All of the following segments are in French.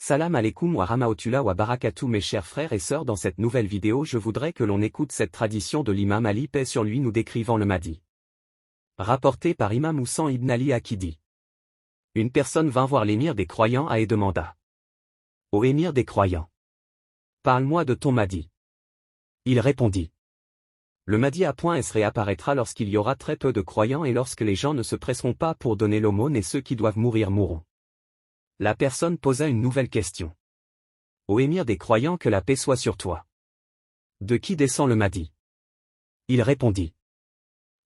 Salam alaikum wa rahmatullahi wa barakatuh mes chers frères et sœurs, dans cette nouvelle vidéo je voudrais que l'on écoute cette tradition de l'imam Ali paix sur lui nous décrivant le Mahdi. Rapporté par Imam Houssan ibn Ali Akidi. Une personne vint voir l'émir des croyants et demanda. Ô émir des croyants, parle-moi de ton Mahdi. Il répondit. Le Mahdi à point S réapparaîtra lorsqu'il y aura très peu de croyants et lorsque les gens ne se presseront pas pour donner l'aumône et ceux qui doivent mourir mourront. La personne posa une nouvelle question. Ô émir des croyants, que la paix soit sur toi. De qui descend le Mahdi? Il répondit.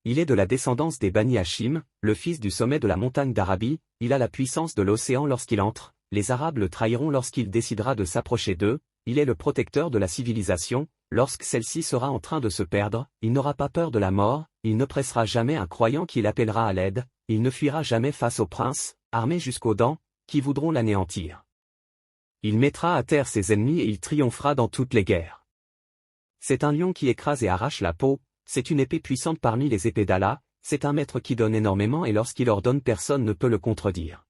Il est de la descendance des Bani Hachim, le fils du sommet de la montagne d'Arabie, il a la puissance de l'océan lorsqu'il entre, les Arabes le trahiront lorsqu'il décidera de s'approcher d'eux, il est le protecteur de la civilisation, lorsque celle-ci sera en train de se perdre, il n'aura pas peur de la mort, il ne pressera jamais un croyant qui l'appellera à l'aide, il ne fuira jamais face aux princes, armés jusqu'aux dents, qui voudront l'anéantir. Il mettra à terre ses ennemis et il triomphera dans toutes les guerres. C'est un lion qui écrase et arrache la peau, c'est une épée puissante parmi les épées d'Allah, c'est un maître qui donne énormément et lorsqu'il ordonne personne ne peut le contredire.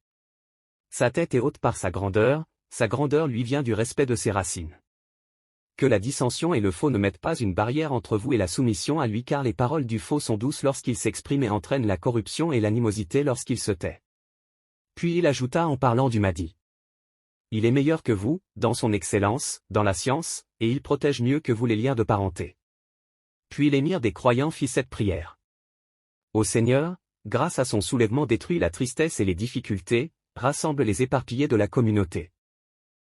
Sa tête est haute par sa grandeur lui vient du respect de ses racines. Que la dissension et le faux ne mettent pas une barrière entre vous et la soumission à lui, car les paroles du faux sont douces lorsqu'il s'exprime et entraînent la corruption et l'animosité lorsqu'il se tait. Puis il ajouta en parlant du Mahdi. Il est meilleur que vous, dans son excellence, dans la science, et il protège mieux que vous les liens de parenté. Puis l'émir des croyants fit cette prière. Ô Seigneur, grâce à son soulèvement détruis la tristesse et les difficultés, rassemble les éparpillés de la communauté.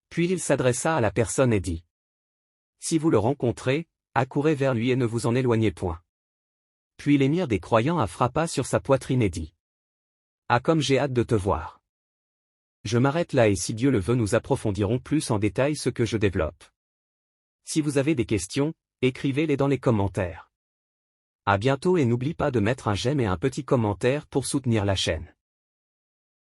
Puis il s'adressa à la personne et dit. Si vous le rencontrez, accourez vers lui et ne vous en éloignez point. Puis l'émir des croyants frappa sur sa poitrine et dit. Ah, comme j'ai hâte de te voir. Je m'arrête là et si Dieu le veut nous approfondirons plus en détail ce que je développe. Si vous avez des questions, écrivez-les dans les commentaires. À bientôt et n'oublie pas de mettre un j'aime et un petit commentaire pour soutenir la chaîne.